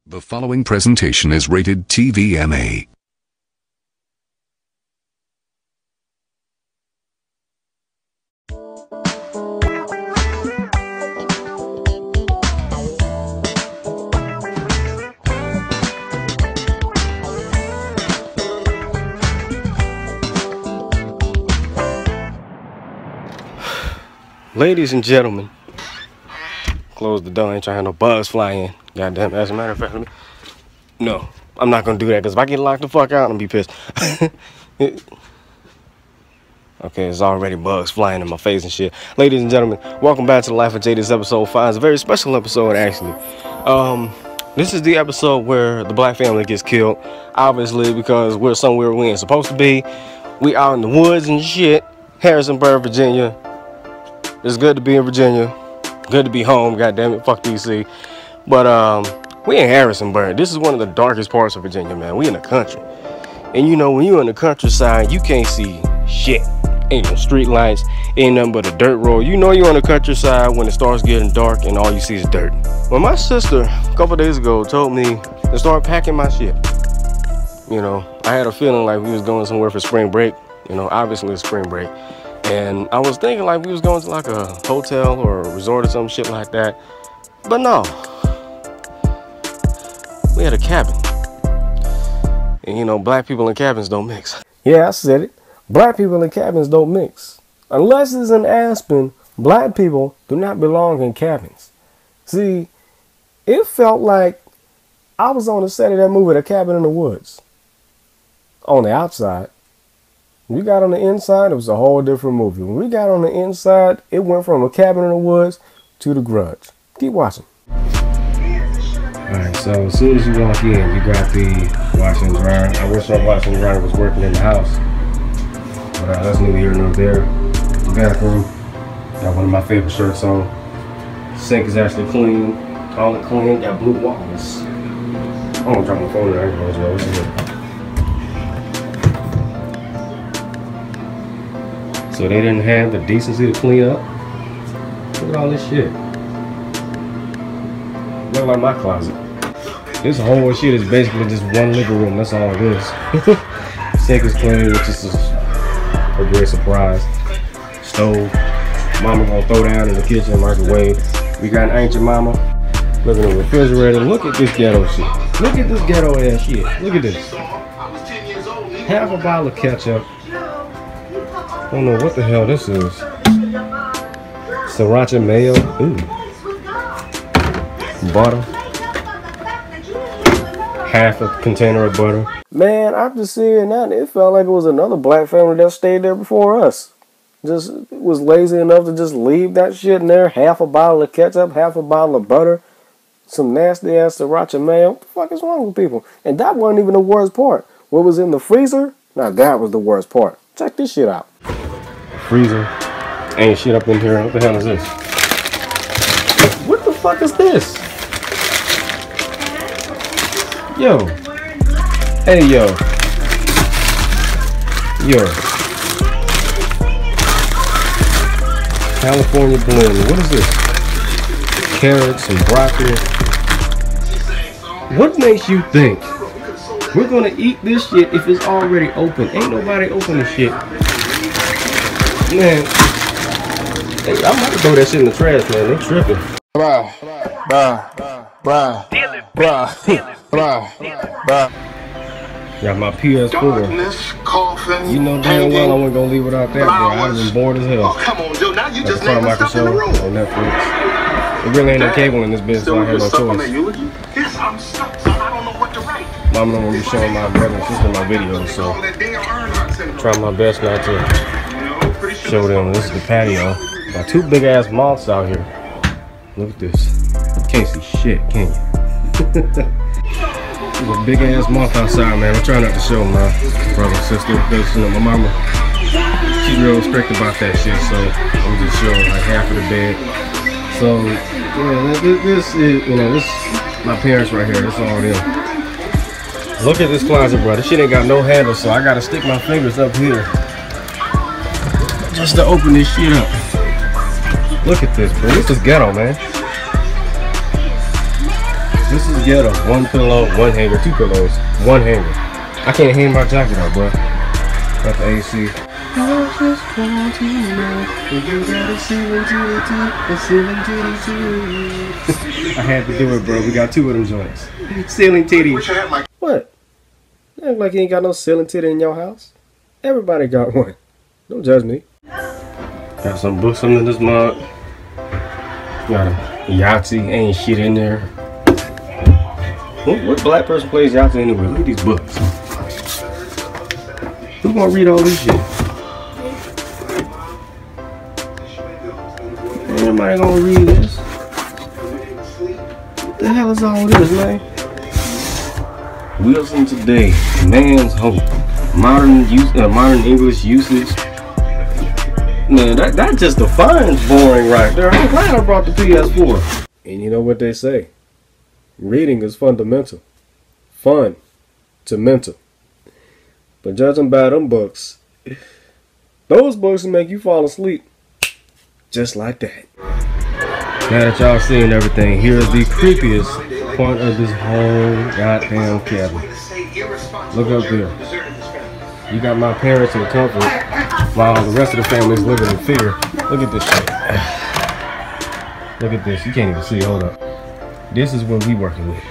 The following presentation is rated TVMA. Ladies and gentlemen, close the door. Ain't trying to have no bugs fly in. Goddamn. As a matter of fact, no, I'm not gonna do that because if I get locked the fuck out, I'm gonna be pissed. Okay, it's already bugs flying in my face and shit. Ladies and gentlemen, welcome back to the Life of Jay. This episode 5 is a very special episode, actually. This is the episode where the black family gets killed, obviously, because we're somewhere we ain't supposed to be. We out in the woods and shit. Harrisonburg, Virginia. It's good to be in Virginia. Good to be home, goddammit. Fuck DC. But we in Harrisonburg. This is one of the darkest parts of Virginia, man. We in the country. And you know, when you in the countryside, you can't see shit. Ain't no street lights, ain't nothing but a dirt road. You know you're on the countryside when it starts getting dark and all you see is dirt. Well, my sister, a couple days ago, told me to start packing my shit. You know, I had a feeling like we was going somewhere for spring break. You know, obviously it's spring break. And I was thinking like we was going to like a hotel or a resort or some shit like that. But no. We had a cabin. And you know, black people in cabins don't mix. Yeah, I said it. Black people in cabins don't mix. Unless it's in Aspen, black people do not belong in cabins. See, it felt like I was on the set of that movie, The Cabin in the Woods. On the outside. When we got on the inside, it was a whole different movie. When we got on the inside, it went from A Cabin in the Woods to The Grudge. Keep watching. Alright, so as soon as you walk in, you got the washer and dryer. I wish our washer and dryer was working in the house. But that's neither here nor there. The bathroom, got one of my favorite shirts on. Sink is actually clean. Toilet clean, got blue walls. I'm gonna drop my phone there. What is it? So they didn't have the decency to clean up. Look at all this shit. Look like my closet. This whole shit is basically just one living room. That's all it is. Sink is clean, which is a great surprise. Stove. Mama gonna throw down in the kitchen, microwave. We got an ancient mama. Look at the refrigerator. Look at this ghetto shit. Look at this ghetto ass shit. Look at this. Half a bottle of ketchup. I don't know what the hell this is. Sriracha mayo. Ooh. Butter. Half a container of butter. Man, after seeing that, it felt like it was another black family that stayed there before us. Just was lazy enough to just leave that shit in there. Half a bottle of ketchup, half a bottle of butter, some nasty ass sriracha mayo. What the fuck is wrong with people? And that wasn't even the worst part. What was in the freezer? Now that was the worst part. Check this shit out. Freezer. Ain't shit up in here. What the hell is this? What the fuck is this? Yo. Hey, yo. Yo. California blend. What is this? Carrots and broccoli. What makes you think we're gonna eat this shit if it's already open? Ain't nobody open this shit. Man, hey, I'm about to throw that shit in the trash, man. They tripping. Bruh. Got my PS4. You know damn well I wasn't gonna leave without that, bro. I'd have been bored as hell. Oh, come on, Joe. Now you just named myself in the room. On Netflix. There really ain't no cable in this bitch, so I had no choice. Yes, I'm stuck, so I don't know what to write. Mom don't want me showing my brother and sister my videos, so I try my best not to show them. This is the patio. Got two big ass moths out here. Look at this. Can't see shit, can you? There's a big ass moth outside, man. I'm trying not to show my brother and sister. Because, you know, my mama, she's real strict about that shit, so I'm just showing like half of the bed. So, yeah, this is, you know, this my parents right here. That's all them. Look at this closet, bro. This shit ain't got no handle, so I gotta stick my fingers up here just to open this shit up. Look at this, bro. This is ghetto, man. This is ghetto. One pillow, one hanger, two pillows, one hanger. I can't hang my jacket up, bro. Got the AC. I had to do it, bro. We got two of them joints. Ceiling titty. What? You act like you ain't got no ceiling titty in your house. Everybody got one. Don't judge me. Got some books under this mug. Got a Yahtzee. Ain't shit in there. What black person plays Yahtzee anyway? Look at these books. Who gonna read all this shit? Ain't nobody gonna read this. What the hell is all this, man? Wilson Today, Man's Hope, modern English usage. Man, that just defines boring right there. I'm glad I brought the PS4. And you know what they say? Reading is fundamental. Fun to mental. But judging by them books, those books will make you fall asleep. Just like that. Now that y'all seen everything, here's the creepiest part of this whole goddamn cabin. Look up there. You got my parents in comfort while the rest of the family's living in fear. Look at this shit. Look at this. You can't even see. Hold up. This is what we working with.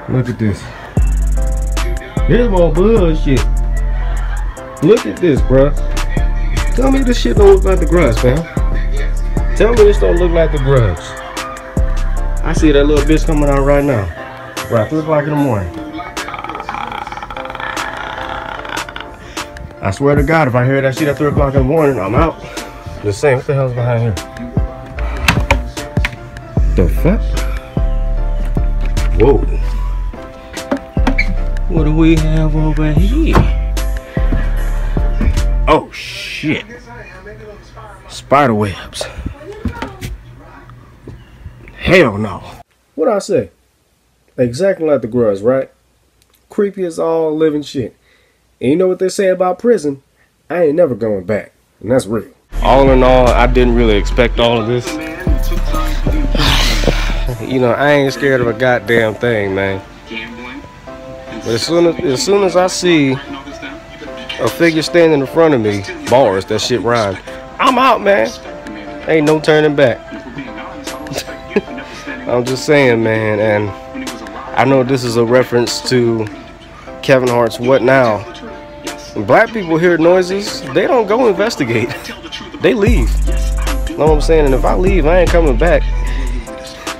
Look at this. Here's more bullshit. Look at this, bruh. Tell me this shit don't look like the Grudge, fam. Tell me this don't look like the Grudge. I see that little bitch coming out right now. Right, 3 o'clock in the morning. I swear to God, if I hear that shit at 3 o'clock in the morning, I'm out. Just saying, what the hell's behind here? The fuck? Whoa. What do we have over here? Oh shit. Spider webs. Hell no. What'd I say? Exactly like the Grudge, right? Creepy as all living shit. And you know what they say about prison? I ain't never going back. And that's real. All in all, I didn't really expect all of this. You know, I ain't scared of a goddamn thing, man. But as soon as I see a figure standing in front of me, bars, that shit rhymed, I'm out, man. Ain't no turning back. I'm just saying, man, and I know this is a reference to Kevin Hart's What Now? When black people hear noises, they don't go investigate. They leave. You know what I'm saying? And if I leave, I ain't coming back.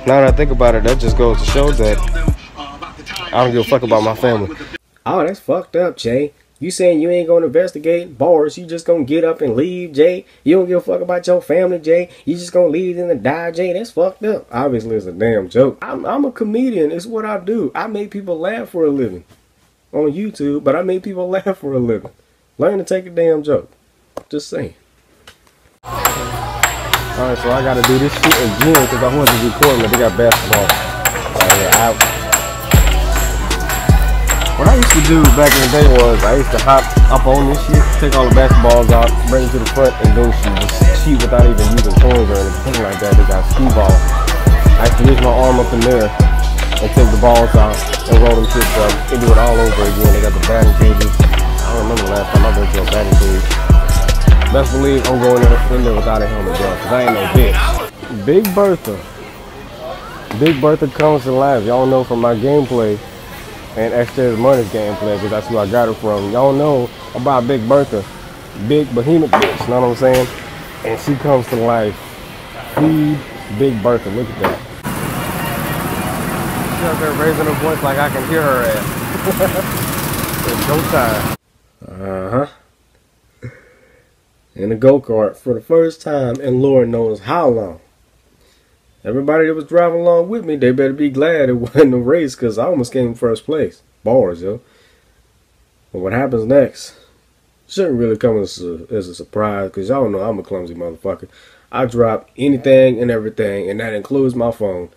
Now that I think about it, that just goes to show that I don't give a fuck about my family. Oh, that's fucked up, Jay. You saying you ain't gonna investigate bars, you just gonna get up and leave, Jay? You don't give a fuck about your family, Jay? You just gonna leave them to die, Jay? That's fucked up. Obviously, it's a damn joke. I'm a comedian. It's what I do. I make people laugh for a living. On YouTube, but I make people laugh for a living. Learn to take a damn joke. Just saying. Alright, so I gotta do this shit again because I wanted to record them. They got basketball. What I used to do back in the day was I used to hop up on this shit, take all the basketballs out, bring it to the front, and go shoot. Just shoot without even using coins or anything like that. They got skee ball. I used to use my arm up in there and take the balls out and roll them shit up and do it all over again. They got the batting cages. I don't remember the last time I went to a batting cage. Best believe I'm going in there without a helmet, bro, because I ain't no bitch. Big Bertha. Big Bertha comes to life. Y'all know from my gameplay and Extra's Money's gameplay, because that's who I got it from. Y'all know about Big Bertha. Big behemoth bitch, know what I'm saying? And she comes to life. Feed Big Bertha. Look at that. She's out there raising her voice like I can hear her ass. It's go time. In a go-kart for the first time in Lord knows how long. Everybody that was driving along with me, they better be glad it wasn't a race, because I almost came first place. Bars, yo. But what happens next shouldn't really come as a surprise, because y'all know I'm a clumsy motherfucker. I drop anything and everything, and that includes my phone.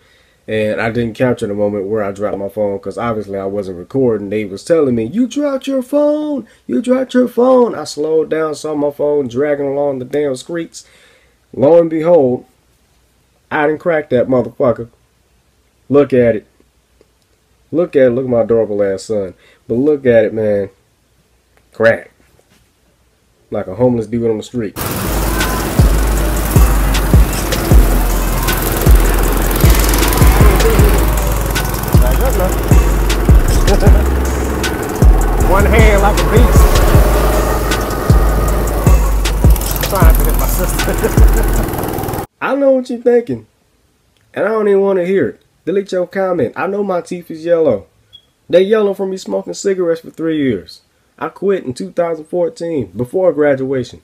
And I didn't capture the moment where I dropped my phone because obviously I wasn't recording. They was telling me, you dropped your phone. You dropped your phone. I slowed down, saw my phone dragging along the damn streets. Lo and behold, I didn't crack that motherfucker. Look at it. Look at it. Look at my adorable ass son. But look at it, man. Crack. Like a homeless dude on the street. One hand like a beast. Trying to hit my sister. I know what you're thinking, and I don't even want to hear it. Delete your comment. I know my teeth is yellow. They yellow from me smoking cigarettes for 3 years. I quit in 2014, before graduation.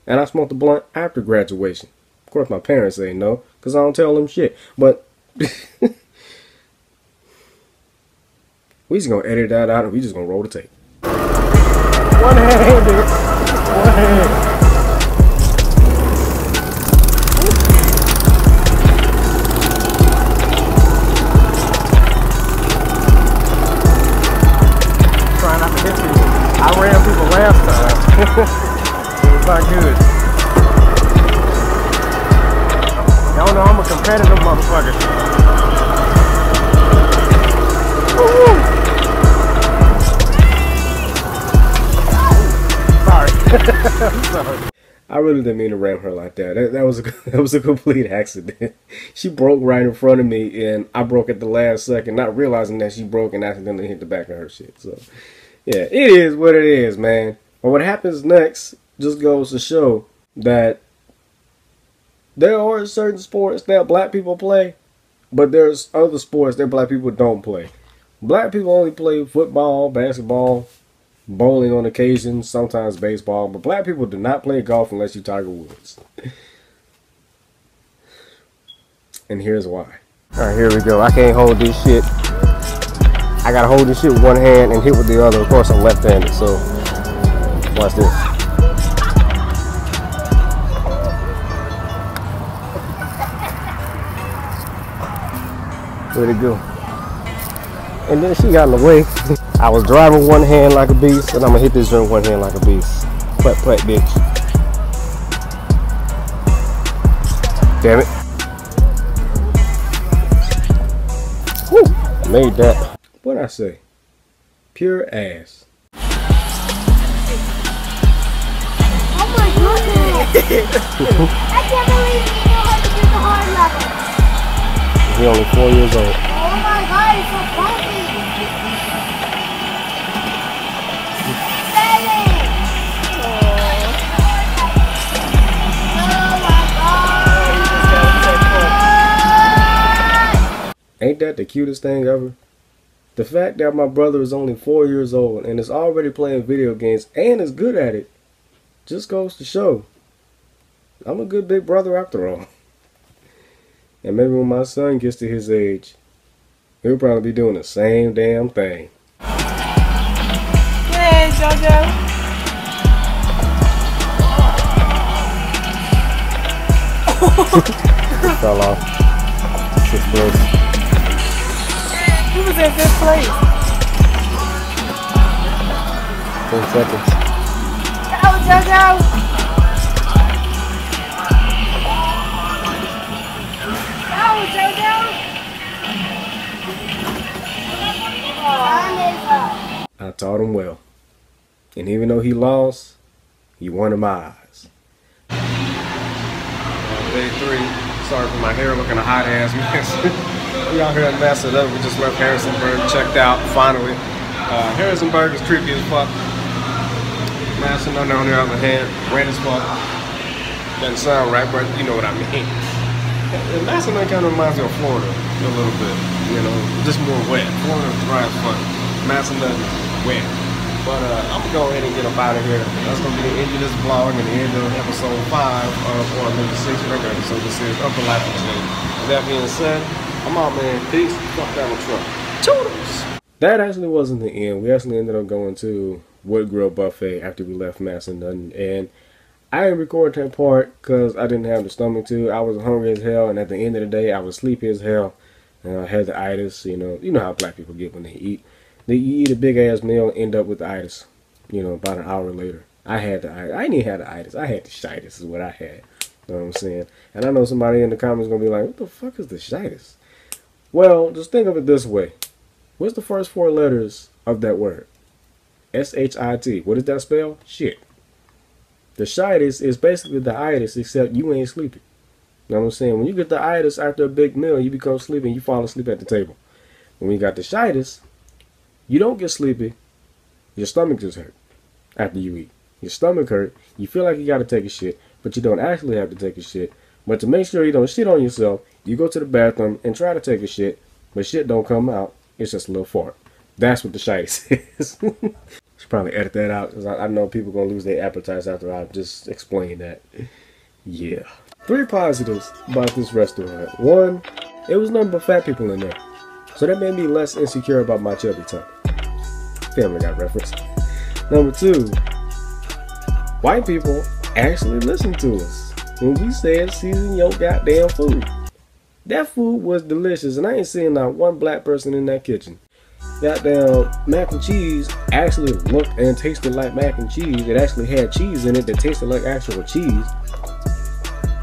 And I smoked a blunt after graduation. Of course, my parents say no, because I don't tell them shit. But we just gonna edit that out and we just gonna roll the tape. One-handed. One hand. Trying not to hit people. I ran people last time. It was not good. Y'all know I'm a competitive motherfucker. I'm sorry. I really didn't mean to ram her like that. That was a complete accident. She broke right in front of me, and I broke at the last second, not realizing that she broke and accidentally hit the back of her shit. So, yeah, it is what it is, man. But what happens next just goes to show that there are certain sports that black people play, but there's other sports that black people don't play. Black people only play football, basketball, bowling on occasion, sometimes baseball, but black people do not play golf unless you Tiger Woods. And here's why. Alright, here we go. I can't hold this shit. I gotta hold this shit with one hand and hit with the other. Of course, I'm left-handed, so watch this. Where'd it go? And then she got in the way. I was driving one hand like a beast, and I'm gonna hit this joint one hand like a beast. Put, bitch. Damn it. Woo, I made that. What'd I say? Pure ass. Oh my goodness! I can't believe you know how to do the hard level. He's only 4 years old. Oh my god, it's so funky! Ain't that the cutest thing ever? The fact that my brother is only 4 years old and is already playing video games and is good at it just goes to show I'm a good big brother after all. And maybe when my son gets to his age, he'll probably be doing the same damn thing. Hey, JoJo. Fell off. 6th place. He was in 5th place. 10 seconds. Go, JoJo. Go, JoJo. I taught him well. And even though he lost, he won in my eyes. Day 3. Sorry for my hair looking a hot ass mess. We out here messed it up. We just left Harrisonburg, checked out finally. Harrisonburg is creepy as fuck. Madison on the other hand, red as fuck. Doesn't sound right, but you know what I mean. Madison kind of reminds me of Florida a little bit, you know, just more wet. Florida's dry as fuck. Madison doesn't wet. But I'm gonna go ahead and get up out of here. That's gonna be the end of this vlog and the end of episode 5 or maybe 6, whatever episode this is, Upper Life of Jay. With that being said, I'm out, man. Peace. Fuck down the truck. Toodles! That actually wasn't the end. We actually ended up going to Wood Grill Buffet after we left Madison, and I didn't record that part because I didn't have the stomach to. I was hungry as hell, and at the end of the day, I was sleepy as hell. And I had the itis, you know how black people get when they eat. You eat a big ass meal, end up with the itis, about an hour later. I had the itis. I didn't even have the itis. I had the shitis is what I had. You know what I'm saying? And I know somebody in the comments going to be like, what the fuck is the shitis? Well, just think of it this way. What's the first 4 letters of that word? S-H-I-T. What does that spell? Shit. The shitis is basically the itis, except you ain't sleepy. You know what I'm saying? When you get the itis after a big meal, you become sleepy and you fall asleep at the table. When you got the shitis, you don't get sleepy. Your stomach just hurt after you eat. Your stomach hurt. You feel like you got to take a shit, but you don't actually have to take a shit. But to make sure you don't shit on yourself, you go to the bathroom and try to take a shit, but shit don't come out. It's just a little fart. That's what the shitis is. Should probably edit that out because I know people going to lose their appetites after I just explain that. Yeah. 3 positives about this restaurant. 1, it was nothing but fat people in there. So that made me less insecure about my chubby tummy. Family Guy reference. Number 2, white people actually listened to us when we said season your goddamn food. That food was delicious, and I ain't seen not one black person in that kitchen. Goddamn mac and cheese actually looked and tasted like mac and cheese. It actually had cheese in it that tasted like actual cheese.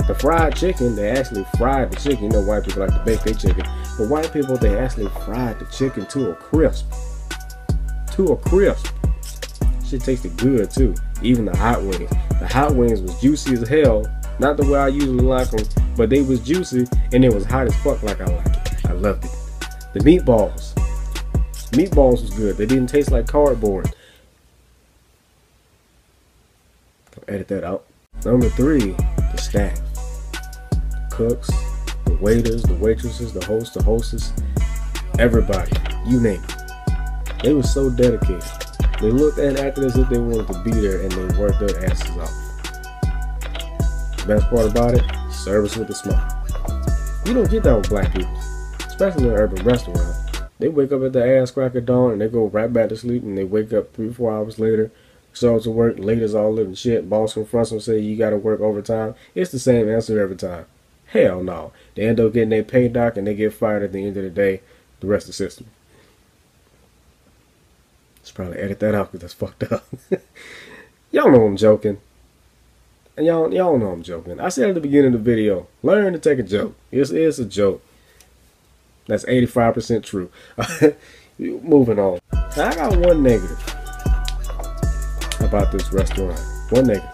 The fried chicken, they actually fried the chicken. You know white people like to bake their chicken. But white people, they actually fried the chicken to a crisp. To a crisp. Shit tasted good too. Even the hot wings. The hot wings was juicy as hell. Not the way I usually like them, but they was juicy and it was hot as fuck like I like it. I loved it. The meatballs. Meatballs was good. They didn't taste like cardboard. I'll edit that out. Number 3, the staff. Cooks, the waiters, the waitresses, the hosts, the hostess, everybody, you name it. They were so dedicated. They looked and acted as if they wanted to be there, and they worked their asses off. The best part about it, service with a smile. You don't get that with black people, especially in an urban restaurant. They wake up at the ass crack of dawn and they go right back to sleep, and they wake up 3 or 4 hours later, show up to work, late as all living shit, boss confronts them, say you gotta work overtime. It's the same answer every time. Hell no. They end up getting their pay dock and they get fired at the end of the day. The rest of the system. Should probably edit that out because that's fucked up. Y'all know I'm joking. And y'all know I'm joking. I said at the beginning of the video, learn to take a joke. It's a joke. That's 85% true. Moving on. Now, I got 1 negative about this restaurant. 1 negative.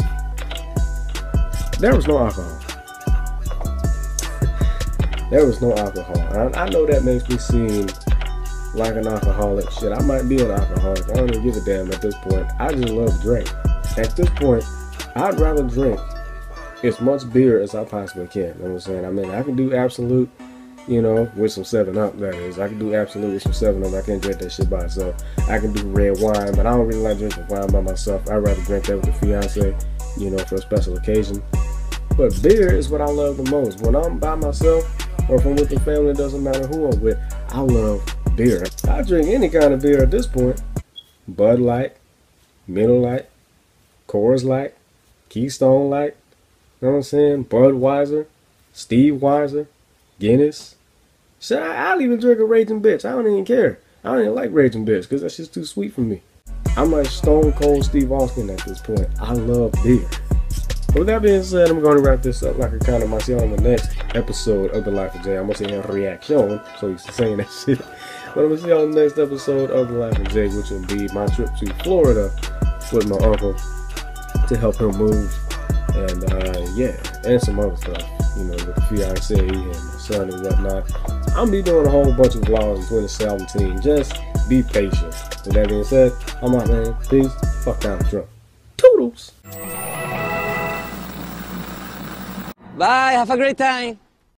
There was no alcohol. There was no alcohol. I know that makes me seem like an alcoholic. Shit, I might be an alcoholic. I don't even give a damn at this point. I just love to drink. At this point, I'd rather drink as much beer as I possibly can. You know what I'm saying? I mean, I can do Absolute, with some 7-Up, that is. I can do Absolute with some 7-Up. I can't drink that shit by itself. I can do red wine, but I don't really like drinking wine by myself. I'd rather drink that with the fiance, for a special occasion. But beer is what I love the most. When I'm by myself, or if I'm with the family, it doesn't matter who I'm with, I love beer. I drink any kind of beer at this point. Bud Light, Miller Light, Coors Light, Keystone Light, you know what I'm saying? Budweiser, Steve Weiser, Guinness. Shit, I'll even drink a Raging Bitch. I don't even care. I don't even like Raging Bitch because that's just too sweet for me. I'm like Stone Cold Steve Austin at this point. I love beer. With that being said, I'm going to wrap this up like I kind of myself on the next episode of The Life of Jay. I'm going to say a reaction, so used to saying that shit. But I'm going to see y'all on the next episode of The Life of Jay, which will be my trip to Florida with my uncle to help him move. And and some other stuff, with the fiance and my son and whatnot. I'm going to be doing a whole bunch of vlogs in 2017. Just be patient. With that being said, I'm out, man. Peace. Fuck Donald Trump. Toodles. Bye, have a great time.